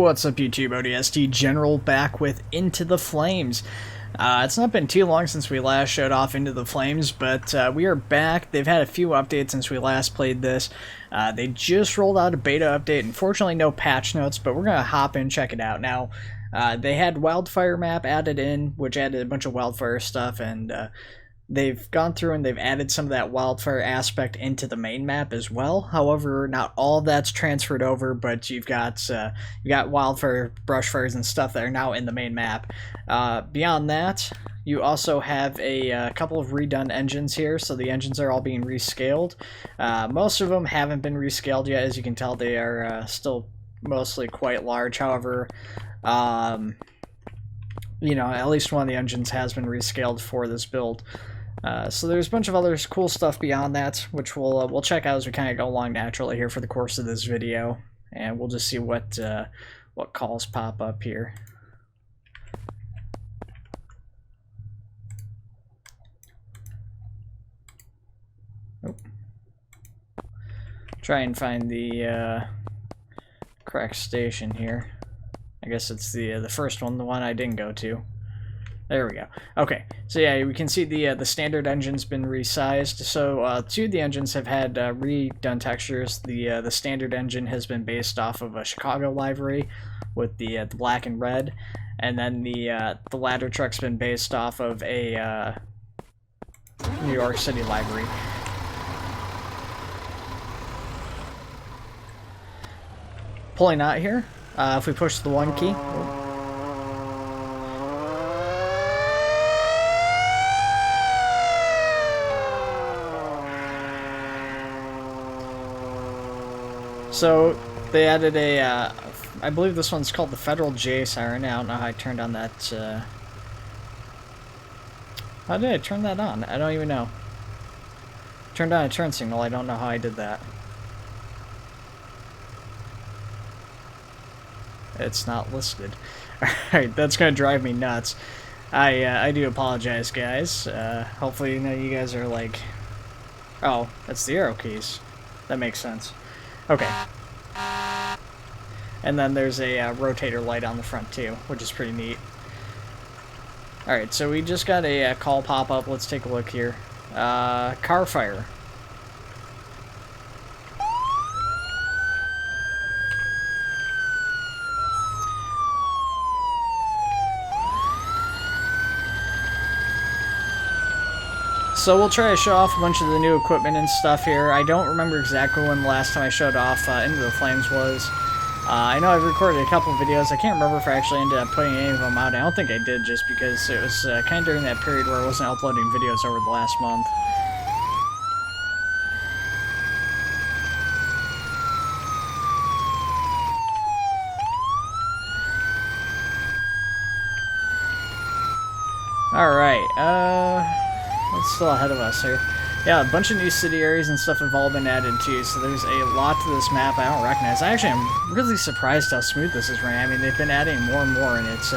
what's up YouTube? ODST General back with Into the Flames. It's not been too long since we last showed off Into the Flames, but we are back. They've had a few updates since we last played this. They just rolled out a beta update. Unfortunately, no patch notes, but we're going to hop in and check it out. Now, they had Wildfire map added in, which added a bunch of Wildfire stuff, and they've gone through and they've added some of that Wildfire aspect into the main map as well. However, not all of that's transferred over, but you've got Wildfire, Brushfires, and stuff that are now in the main map. Beyond that, you also have a couple of redone engines here, so the engines are all being rescaled. Most of them haven't been rescaled yet. As you can tell, they are still mostly quite large. However, you know, at least one of the engines has been rescaled for this build. So there's a bunch of other cool stuff beyond that, which we'll check out as we kind of go along naturally here for the course of this video, and we'll just see what calls pop up here. Oh. Try and find the correct station here. I guess it's the first one, the one I didn't go to. There we go. Okay, so yeah, we can see the standard engine's been resized. So two of the engines have had redone textures. The standard engine has been based off of a Chicago livery with the black and red, and then the ladder truck's been based off of a New York City livery. Pulling out here. If we push the 1 key. So they added a, I believe this one's called the Federal J siren. I don't know how I turned on that. How did I turn that on? I don't even know. Turned on a turn signal. I don't know how I did that. It's not listed. Alright, that's gonna drive me nuts. I do apologize, guys. Hopefully, you know, you guys are like, oh, that's the arrow keys. That makes sense. Okay. And then there's a rotator light on the front too, which is pretty neat. Alright, so we just got a call pop up. Let's take a look here. Car fire. So we'll try to show off a bunch of the new equipment and stuff here. I don't remember exactly when the last time I showed off Into the Flames was. I know I've recorded a couple of videos. I can't remember if I actually ended up putting any of them out. I don't think I did, just because it was kind of during that period where I wasn't uploading videos over the last month. Alright, what's still ahead of us here? Yeah, a bunch of new city areas and stuff have all been added too, so there's a lot to this map I don't recognize. I actually am really surprised how smooth this is running. I mean, they've been adding more and more, and it's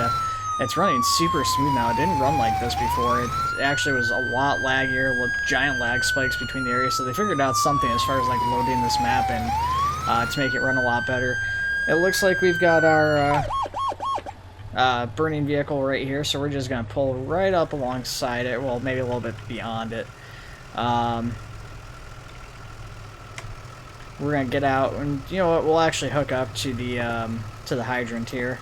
running super smooth now. It didn't run like this before. It actually was a lot laggier, with giant lag spikes between the areas, so they figured out something as far as like loading this map and to make it run a lot better. It looks like we've got our burning vehicle right here, so we're just gonna pull right up alongside it, well, maybe a little bit beyond it. We're gonna get out, and you know what, we'll actually hook up to the hydrant here.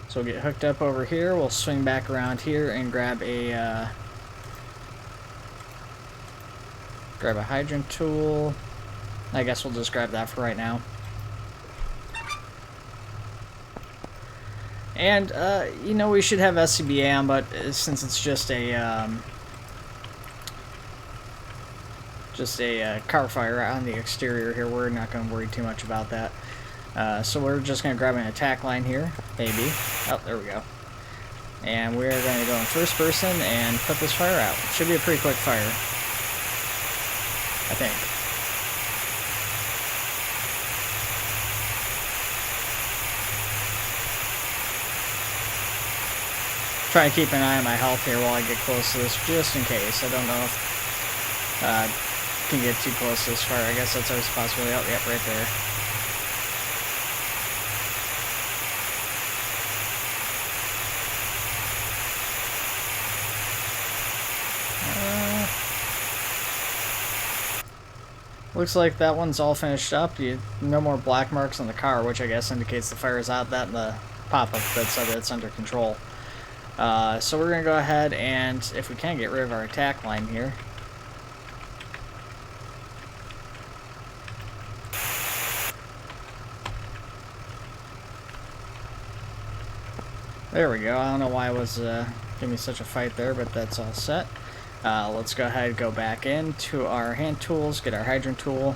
So we'll get hooked up over here, we'll swing back around here and grab a hydrant tool. I guess we'll just grab that for right now. And, you know, we should have SCBA on, but since it's just a car fire on the exterior here, we're not going to worry too much about that. So we're just going to grab an attack line here, maybe. Oh, there we go. And we're going to go in first person and put this fire out. Should be a pretty quick fire, I think. Try to keep an eye on my health here while I get close to this, just in case. I don't know if can get too close to this fire. I guess that's always a possibility. Oh, yep, right there. Looks like that one's all finished up. No more black marks on the car, which I guess indicates the fire is out. That and the pop-up that said that it's under control. So we're going to go ahead and, if we can, get rid of our attack line here. There we go. I don't know why it was giving me such a fight there, but that's all set. Let's go ahead and go back into our hand tools, get our hydrant tool.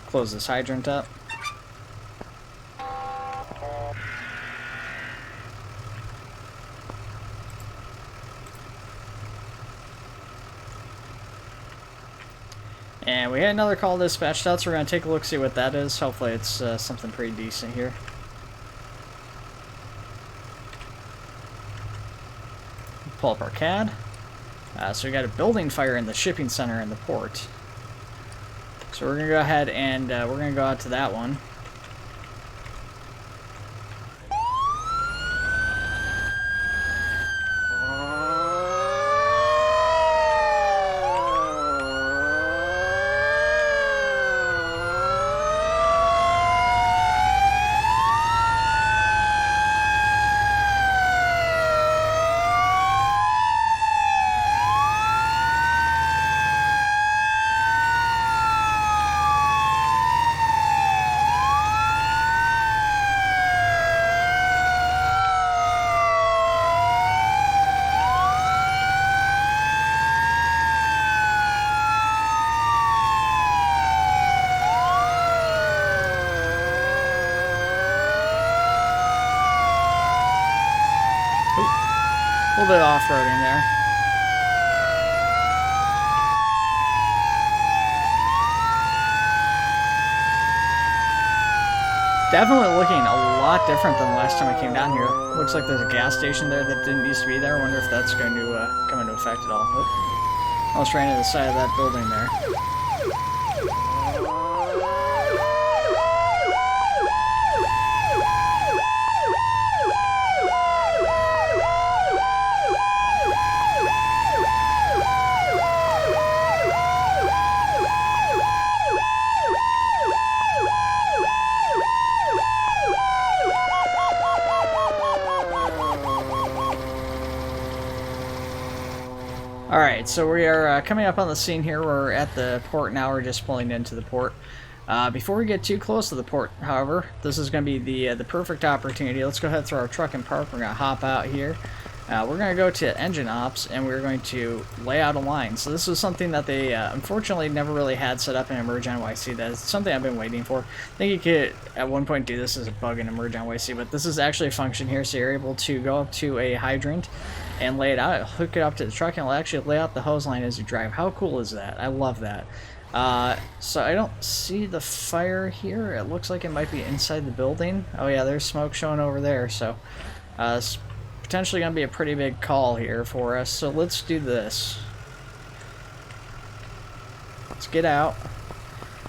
Close this hydrant up. And we had another call dispatched out, so we're going to take a look, see what that is. Hopefully it's something pretty decent here. Pull up our CAD. So we got a building fire in the shipping center in the port. So we're going to go ahead and we're going to go out to that one. A little bit of off-roading there. Definitely looking a lot different than the last time I came down here. Looks like there's a gas station there that didn't used to be there. I wonder if that's going to come into effect at all. Oh, almost ran into the side of that building there. Alright, so we are coming up on the scene here. We're at the port now. We're just pulling into the port. Before we get too close to the port, however, this is going to be the perfect opportunity. Let's go ahead and throw our truck in park. We're going to hop out here. We're going to go to engine ops, and we're going to lay out a line. So this is something that they unfortunately never really had set up in Emerge NYC. That is something I've been waiting for. I think you could at one point do this as a bug in Emerge NYC, but this is actually a function here, so you're able to go up to a hydrant and lay it out, hook it up to the truck, and it'll actually lay out the hose line as you drive. How cool is that? I love that. So I don't see the fire here. It looks like it might be inside the building. Oh yeah, there's smoke showing over there, so it's potentially going to be a pretty big call here for us. So let's do this. Let's get out.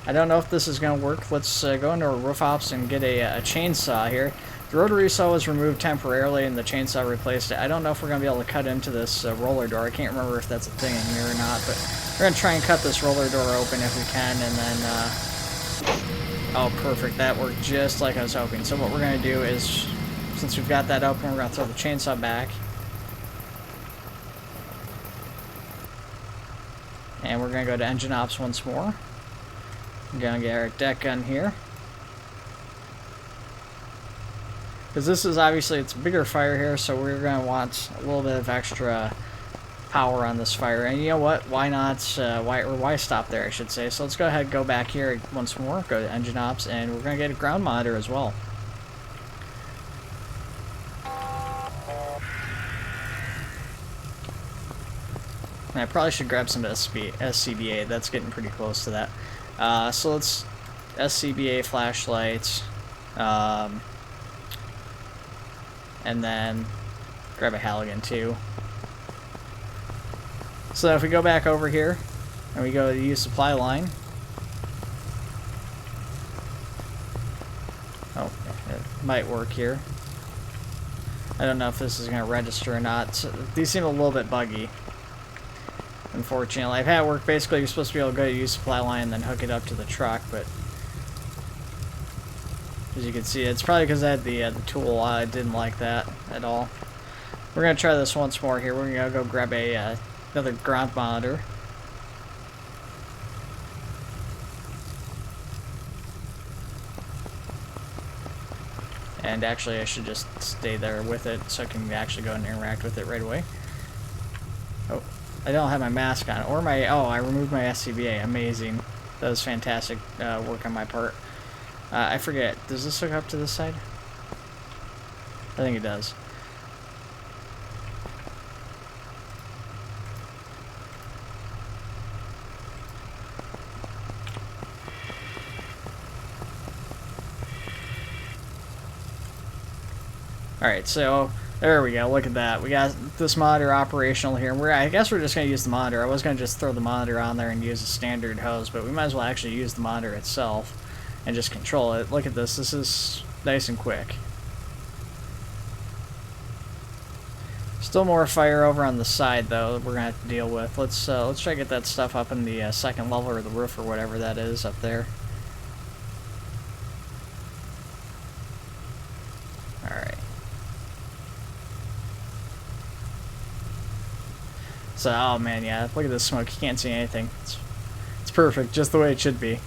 I don't know if this is going to work. Let's go into our roof ops and get a chainsaw here. The rotary saw was removed temporarily and the chainsaw replaced it. I don't know if we're going to be able to cut into this roller door. I can't remember if that's a thing in here or not, but we're going to try and cut this roller door open if we can, and then oh, perfect. That worked just like I was hoping. So what we're going to do is, since we've got that open, we're going to throw the chainsaw back. And we're going to go to engine ops once more. We're going to get our deck gun here. Because this is obviously, it's a bigger fire here, so we're going to want a little bit of extra power on this fire. And you know what? Why not, why stop there, I should say. So let's go ahead and go back here once more, go to engine ops, and we're going to get a ground monitor as well. And I probably should grab some SCBA. That's getting pretty close to that. So let's SCBA flashlights. And then grab a halogen too. So if we go back over here, and we go to use supply line. Oh, it might work here. I don't know if this is going to register or not. So these seem a little bit buggy, unfortunately. I've had it work. Basically, you're supposed to be able to go to use supply line and then hook it up to the truck, but as you can see, it's probably because I had the tool. I didn't like that at all. We're going to try this once more here. We're going to go grab another ground monitor. And actually, I should just stay there with it so I can actually go and interact with it right away. Oh, I don't have my mask on. Or my... Oh, I removed my SCBA. Amazing. That was fantastic work on my part. I forget. Does this hook up to this side? I think it does. Alright, so there we go. Look at that. We got this monitor operational here. I guess we're just going to use the monitor. I was going to just throw the monitor on there and use a standard hose, but we might as well actually use the monitor itself and just control it. Look at this. This is nice and quick. Still more fire over on the side, though, we're going to have to deal with. Let's try to get that stuff up in the second level or the roof or whatever that is up there. Alright. So, oh man, yeah, look at this smoke. You can't see anything. It's perfect, just the way it should be.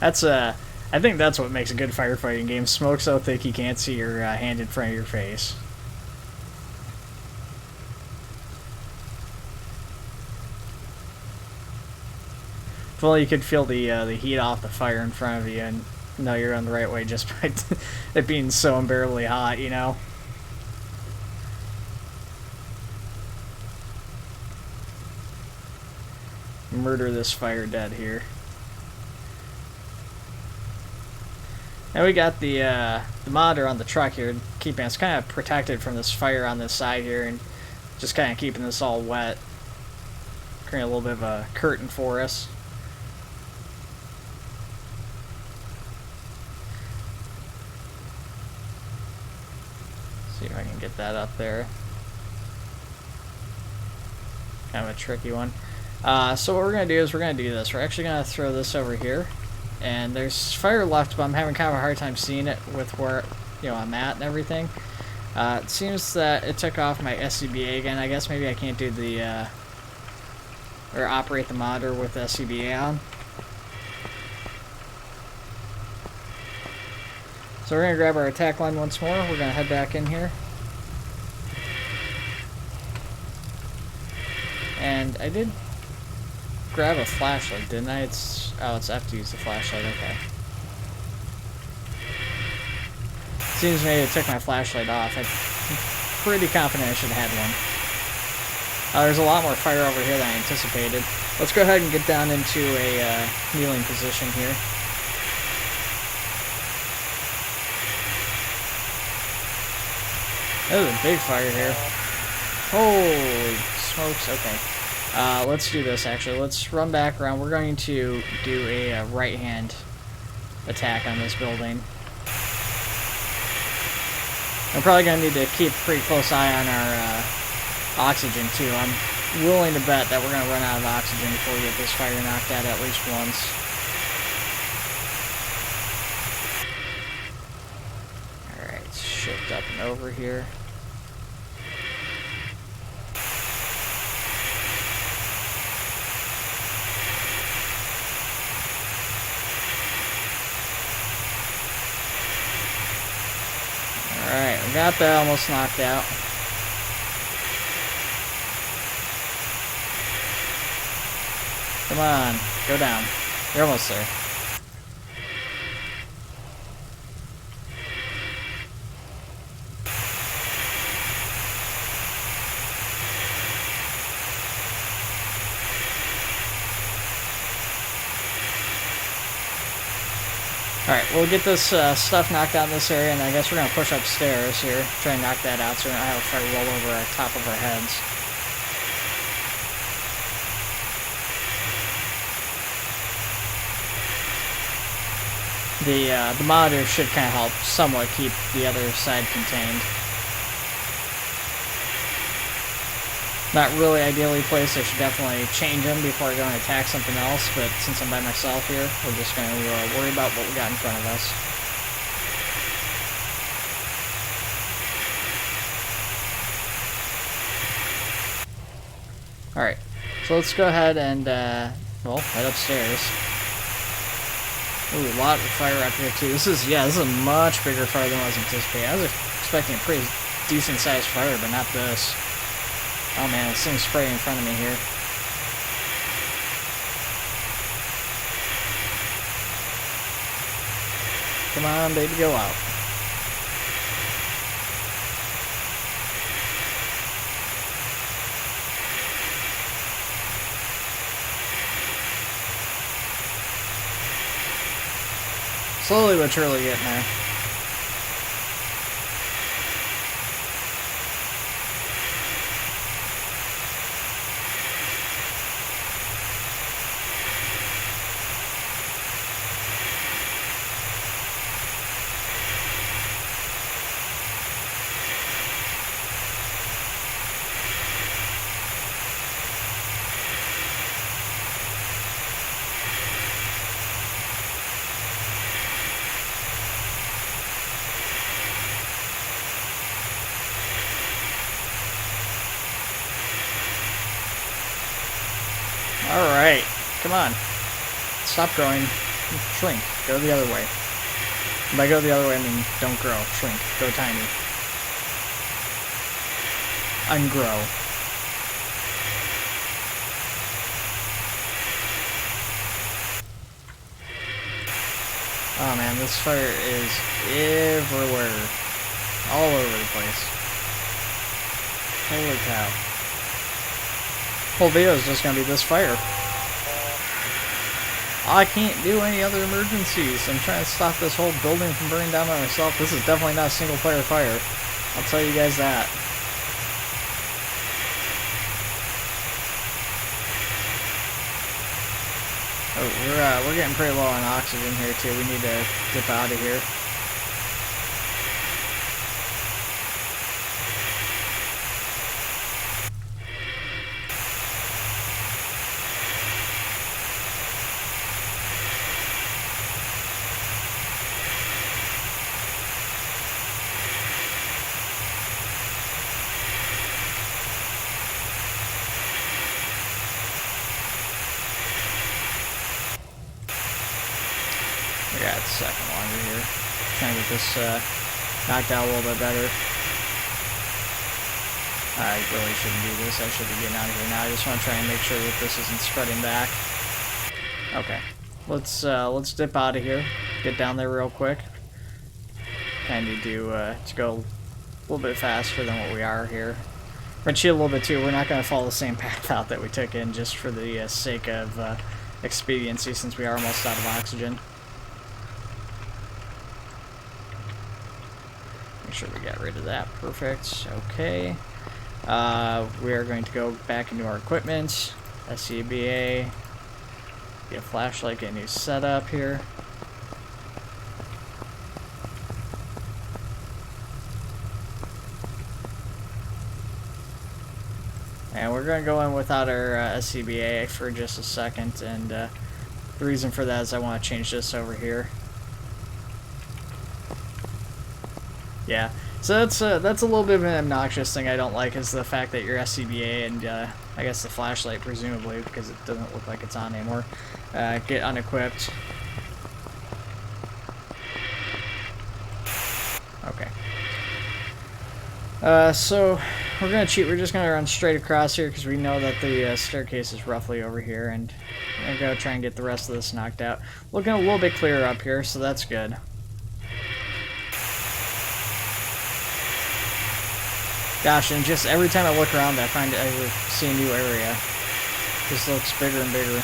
That's I think that's what makes a good firefighting game. Smoke so thick you can't see your hand in front of your face. If only you could feel the heat off the fire in front of you and know you're on the right way just by it being so unbearably hot, you know? Murder this fire dead here. And we got the monitor on the truck here, keeping us kind of protected from this fire on this side here, and just kind of keeping this all wet. Creating a little bit of a curtain for us. See if I can get that up there. Kind of a tricky one. So what we're going to do is we're going to do this. We're actually going to throw this over here. And there's fire left, but I'm having kind of a hard time seeing it with where, you know, I'm at and everything. It seems that it took off my SCBA again. I guess maybe I can't do the, or operate the monitor with SCBA on. So we're going to grab our attack line once more. We're going to head back in here. And I did grab a flashlight, didn't I? Oh, it's F to use the flashlight, okay. Seems maybe I took my flashlight off. I'm pretty confident I should have had one. There's a lot more fire over here than I anticipated. Let's go ahead and get down into a kneeling position here. That was a big fire here. Holy smokes, okay. Let's do this, actually. Let's run back around. We're going to do a right-hand attack on this building. I'm probably going to need to keep a pretty close eye on our oxygen, too. I'm willing to bet that we're going to run out of oxygen before we get this fire knocked out at least once. Alright, shift up and over here. Alright, we got that almost knocked out. Come on, go down. You're almost there. Alright, we'll get this stuff knocked out in this area, and I guess we're going to push upstairs here, try and knock that out so we don't have a fire roll over our top of our heads. The monitor should kind of help somewhat keep the other side contained. Not really ideally placed. I should definitely change them before I go and attack something else, but since I'm by myself here, we're just going to worry about what we got in front of us. Alright, so let's go ahead and, well, head upstairs. Ooh, a lot of fire up here too. This is a much bigger fire than I was anticipating. I was expecting a pretty decent sized fire, but not this. Oh man, this thing's spraying in front of me here. Come on, baby, go out. Slowly but surely getting there. Alright, come on. Stop growing. Shrink. Go the other way. By go the other way, I mean don't grow. Shrink. Go tiny. Ungrow. Oh man, this fire is everywhere. All over the place. Holy cow. Whole video is just gonna be this fire. I can't do any other emergencies. I'm trying to stop this whole building from burning down by myself. This is definitely not a single player fire. I'll tell you guys that. Oh, we're getting pretty low on oxygen here too. We need to dip out of here. I got a second longer here. Trying to get this knocked out a little bit better. I really shouldn't do this. I should be getting out of here now. I just want to try and make sure that this isn't spreading back. Okay, let's dip out of here. Get down there real quick. Kind of do to go a little bit faster than what we are here. We're gonna cheat a little bit too. We're not gonna follow the same path out that we took in just for the sake of expediency, since we are almost out of oxygen. Make sure we got rid of that. Perfect. Okay. We are going to go back into our equipment. SCBA. Get a flashlight, get a new setup here. And we're going to go in without our SCBA for just a second, and the reason for that is I want to change this over here. Yeah, so that's a little bit of an obnoxious thing I don't like, is the fact that your SCBA and I guess the flashlight, presumably, because it doesn't look like it's on anymore, get unequipped. Okay. So we're gonna cheat. We're just gonna run straight across here because we know that the staircase is roughly over here, and we're gonna go try and get the rest of this knocked out. Looking a little bit clearer up here, so that's good. Gosh, and just every time I look around, I see a new area. This looks bigger and bigger.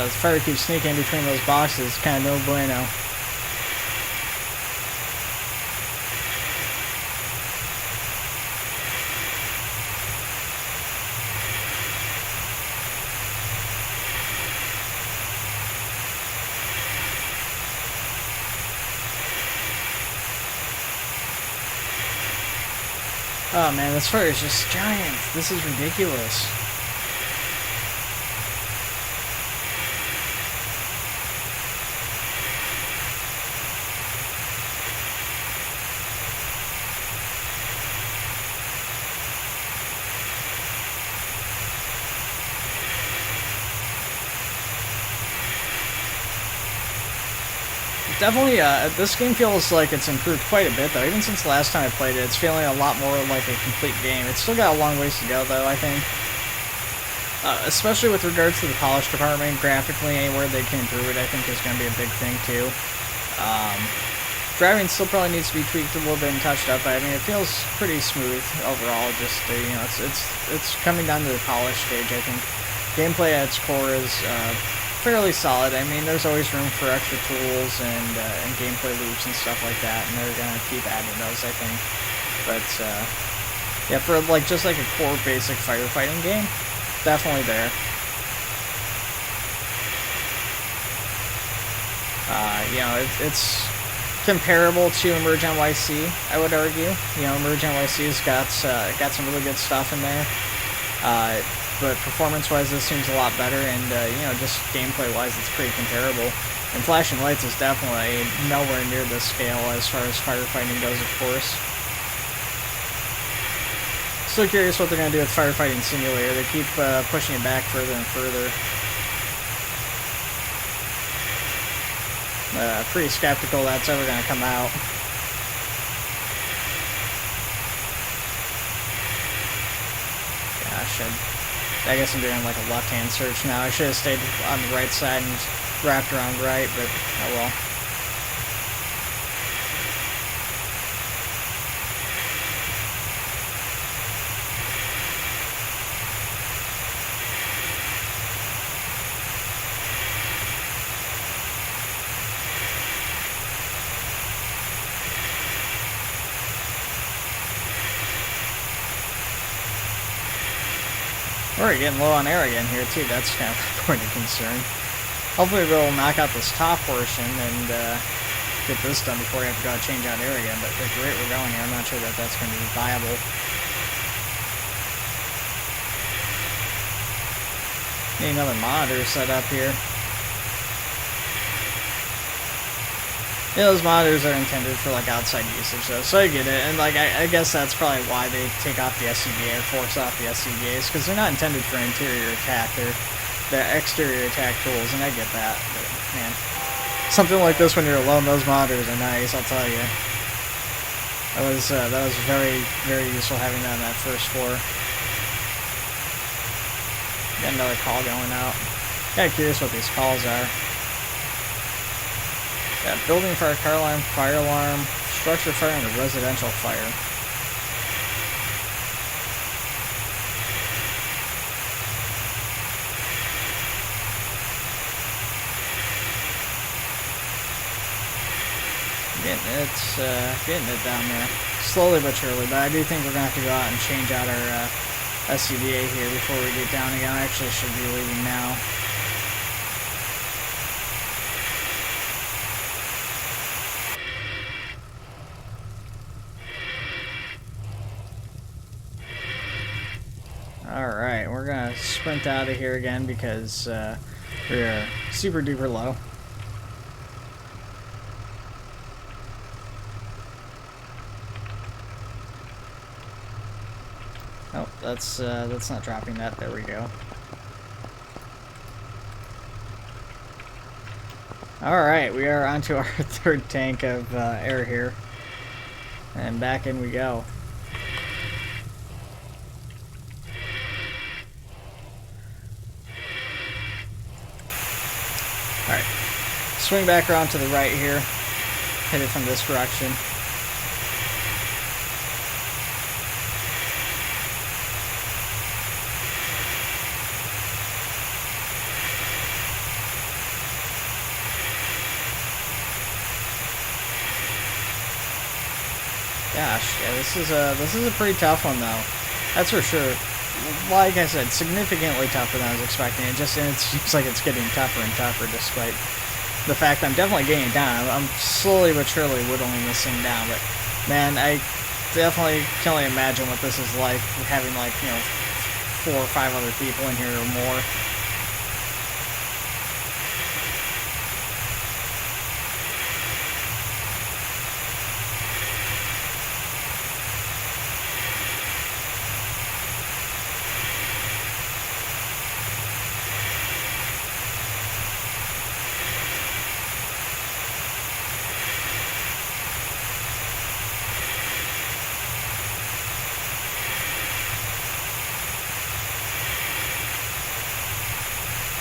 The fire keeps sneaking between those boxes, kind of no bueno. Oh man, this fire is just giant. This is ridiculous. Definitely, this game feels like it's improved quite a bit, though. Even since the last time I played it, it's feeling a lot more like a complete game. It's still got a long ways to go, though, I think. Especially with regards to the polish department, graphically, anywhere they can improve it, I think is going to be a big thing, too. Driving still probably needs to be tweaked a little bit and touched up, but I mean, it feels pretty smooth overall. Just, you know, it's coming down to the polish stage, I think. Gameplay at its core is fairly solid. I mean, there's always room for extra tools and gameplay loops and stuff like that, and they're gonna keep adding those, I think. But yeah, for like just like a core basic firefighting game, definitely there. You know, it's comparable to Emerge NYC, I would argue. You know, Emerge NYC's got some really good stuff in there. But performance-wise, this seems a lot better, and you know, just gameplay-wise, it's pretty comparable. And Flashing Lights is definitely nowhere near this scale as far as firefighting goes, of course. Still curious what they're going to do with Firefighting Simulator. They keep pushing it back further and further. Pretty skeptical that's ever going to come out. Gosh, I guess I'm doing like a left-hand search now. I should have stayed on the right side and wrapped around right, but oh well. We're getting low on air again here too, that's kind of a point of concern. Hopefully we'll knock out this top portion and get this done before we have to go change out air again, but at the rate we're going here, I'm not sure that that's going to be viable. Need another monitor set up here. Yeah, those monitors are intended for like outside usage though, so I get it, and like I guess that's probably why they take off the SCBA or force off the SCBAs, because they're not intended for interior attack, they're exterior attack tools, and I get that, but man, something like this when you're alone, those monitors are nice, I'll tell you. That was very, very useful having that on that first floor. Got another call going out. Kinda curious what these calls are. Yeah, building fire, car alarm, structure fire, and a residential fire. Getting it down there. Slowly but surely, but I do think we're going to have to go out and change out our SCBA here before we get down again. I actually should be leaving now. Alright, we're gonna sprint out of here again because we're super duper low. Oh, that's not dropping that. There we go. Alright, we are onto our third tank of air here. And back in we go. Alright, swing back around to the right here, hit it from this direction. gosh, yeah, this is a pretty tough one though. That's for sure. Like I said, significantly tougher than I was expecting. It seems like it's getting tougher and tougher, despite the fact I'm definitely getting it down. I'm slowly but surely whittling this thing down. But man, I definitely can only imagine what this is like having, like, you know, 4 or 5 other people in here or more.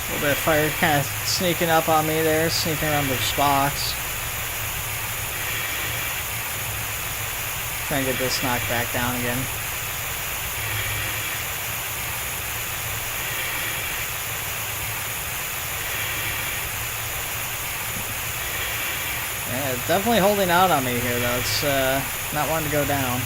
A little bit of fire kind of sneaking up on me there, sneaking around this box. Try and get this knocked back down again. Yeah, it's definitely holding out on me here though. It's not wanting to go down.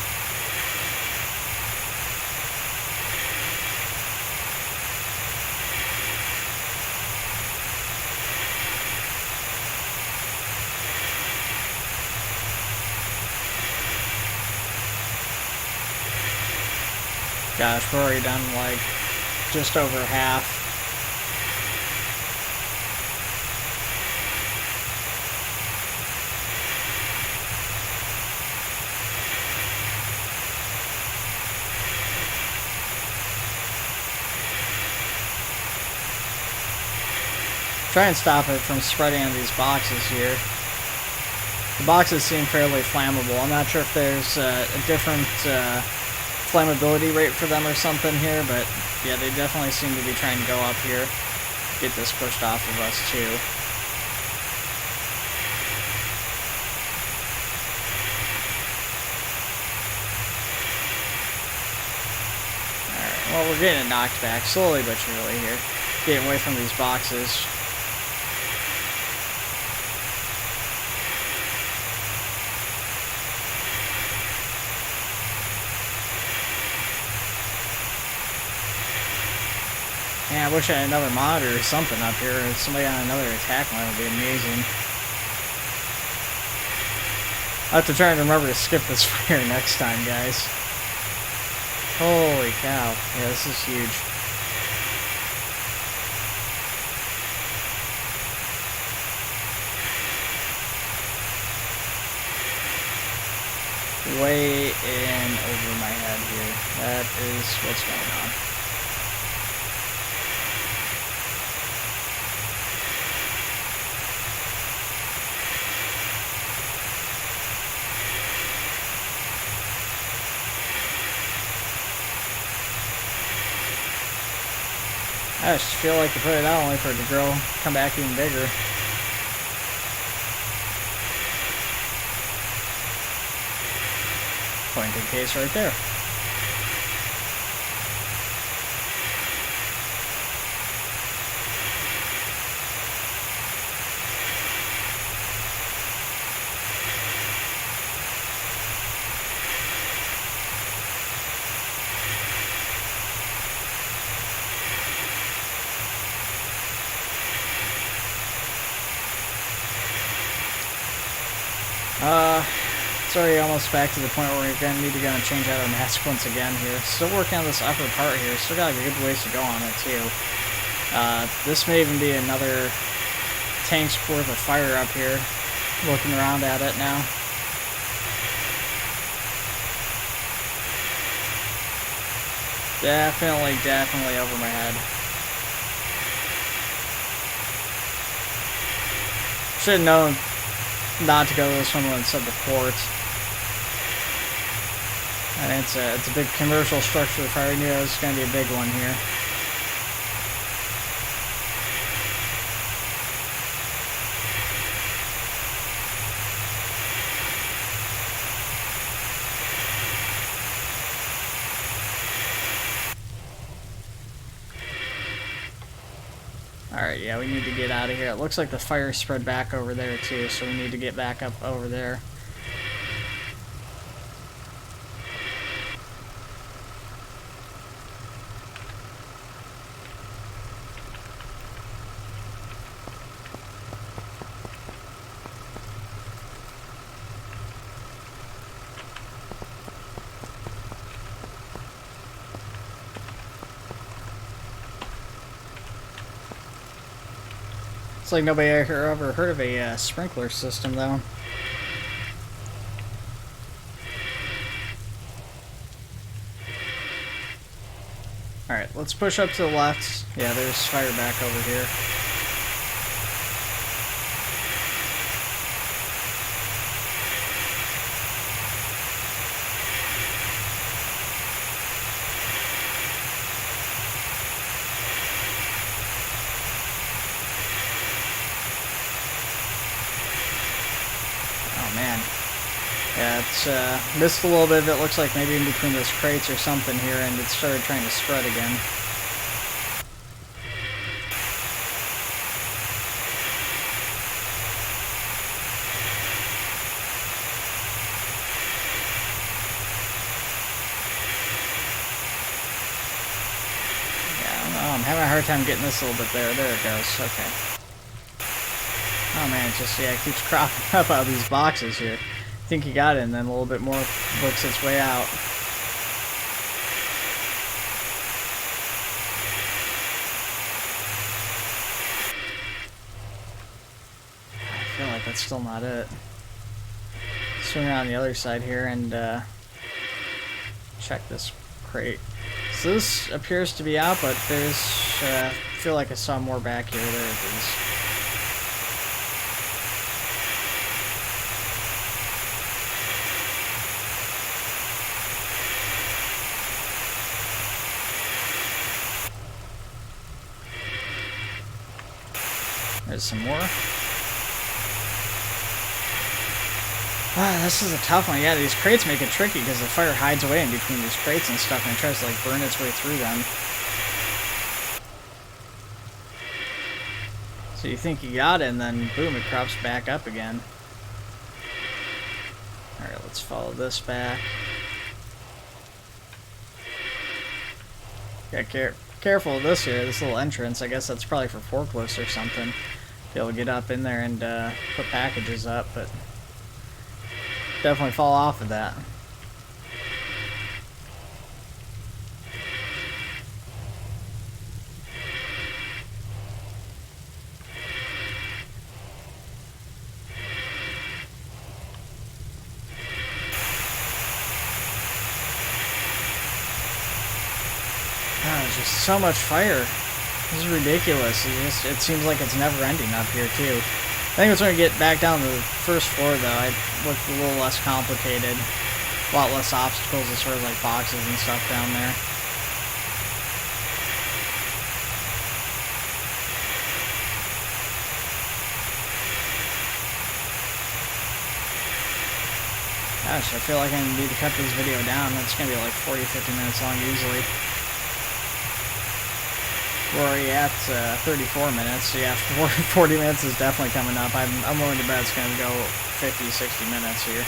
Gosh, we're already done like just over half. Try and stop it from spreading on these boxes here. The boxes seem fairly flammable. I'm not sure if there's a different flammability rate for them or something here, but yeah, they definitely seem to be trying to go up here. Get this pushed off of us too. Alright, well, we're getting it knocked back slowly but surely here. Getting away from these boxes. Yeah, I wish I had another monitor or something up here. If somebody on another attack line would be amazing. I'll have to try and remember to skip this fire next time, guys. Holy cow. Yeah, this is huge. Way in over my head here. That is what's going on. I just feel like to put it out only for it to grow, come back even bigger. Point in case right there. It's already almost back to the point where we're going to need to go and change out our mask once again here. Still working on this upper part here. Still got a good ways to go on it too. This may even be another tank's worth of fire up here. Looking around at it now. Definitely over my head. Should have known not to go to this one instead of the port. I mean, it's a big commercial structure fire. I knew it was going to be a big one here. Alright, yeah, we need to get out of here. It looks like the fire spread back over there too, so we need to get back up over there. It's like nobody ever heard of a sprinkler system, though. Alright, let's push up to the left. Yeah, there's fire back over here. Man. Yeah, it's missed a little bit of it. Looks like maybe in between those crates or something here, and it started trying to spread again. Yeah, I don't know. I'm having a hard time getting this a little bit there. There it goes. Okay. Oh man, it just, yeah, it keeps cropping up out of these boxes here. I think you got it, and then a little bit more works its way out. I feel like that's still not it. Swing around the other side here and check this crate. So this appears to be out, but there's, I feel like I saw more back here. There it is. There's some more. Ah, this is a tough one. Yeah, these crates make it tricky because the fire hides away in between these crates and stuff, and it tries to like burn its way through them. So you think you got it, and then boom, it crops back up again. Alright, let's follow this back. Yeah, careful of this here, this little entrance. I guess that's probably for forklifts or something. Be able to get up in there and put packages up, but definitely fall off of that. There's just so much fire. This is ridiculous. It seems like it's never ending up here too. I think it's when we get back down to the first floor though, it looked a little less complicated. A lot less obstacles as far as like boxes and stuff down there. Gosh, I feel like I need to cut this video down. It's going to be like 40-50 minutes long easily. We're already at 34 minutes, so yeah, 40 minutes is definitely coming up. I'm willing to bet it's going to go 50-60 minutes here.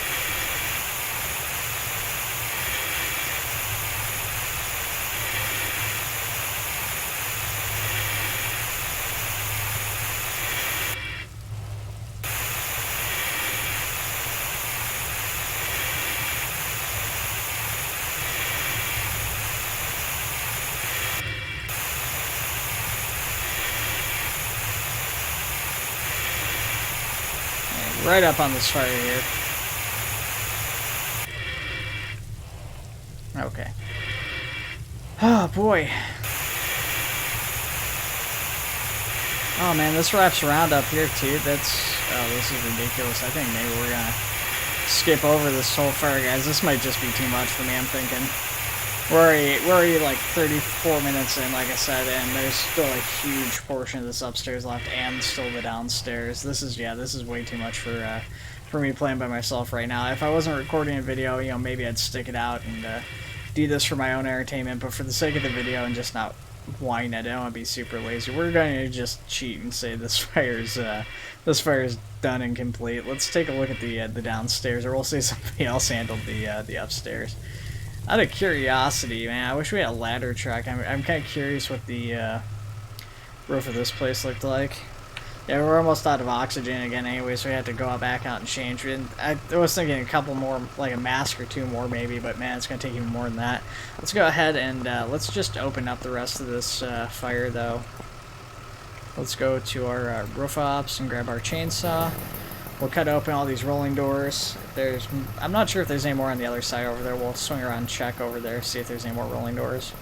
Right up on this fire here. Okay. Oh boy. Oh man, this wraps around up here too. Oh, this is ridiculous. I think maybe we're gonna skip over this whole fire, guys. This might just be too much for me, I'm thinking. We're already like 34 minutes in, like I said, and there's still a huge portion of this upstairs left and still the downstairs. This is way too much for me playing by myself right now. If I wasn't recording a video, you know, maybe I'd stick it out and do this for my own entertainment, but for the sake of the video and just not whine at it, I don't want to be super lazy. We're going to just cheat and say this fire's done and complete. Let's take a look at the downstairs, or we'll say somebody else handled the upstairs. Out of curiosity, man, I wish we had a ladder truck. I'm kind of curious what the roof of this place looked like. Yeah, we're almost out of oxygen again anyway, so we had to go back out and change. I was thinking a couple more, like a mask or two more maybe, but man, it's going to take even more than that. Let's go ahead and let's just open up the rest of this fire, though. let's go to our roof ops and grab our chainsaw. We'll cut open all these rolling doors. I'm not sure if there's any more on the other side over there. We'll swing around and check over there, see if there's any more rolling doors.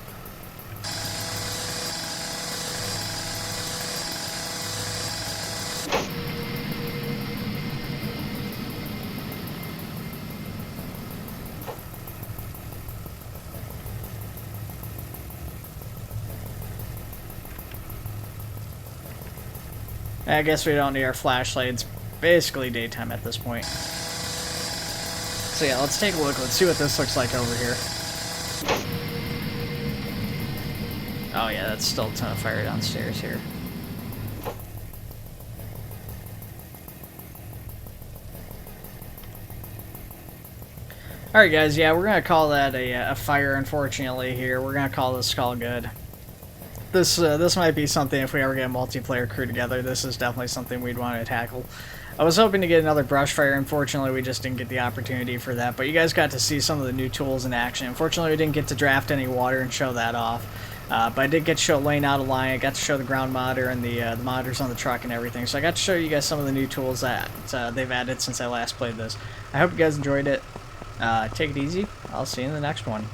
I guess we don't need our flashlights. Basically daytime at this point. So yeah, let's take a look. Let's see what this looks like over here. Oh yeah, that's still a ton of fire downstairs here. Alright guys, yeah, we're going to call that a fire, unfortunately, here. We're going to call this call good. This might be something, if we ever get a multiplayer crew together, this is definitely something we'd want to tackle. I was hoping to get another brush fire. Unfortunately, we just didn't get the opportunity for that. But you guys got to see some of the new tools in action. Unfortunately, we didn't get to draft any water and show that off. But I did get to show laying out a line. I got to show the ground monitor and the monitors on the truck and everything. So I got to show you guys some of the new tools that they've added since I last played this. I hope you guys enjoyed it. Take it easy. I'll see you in the next one.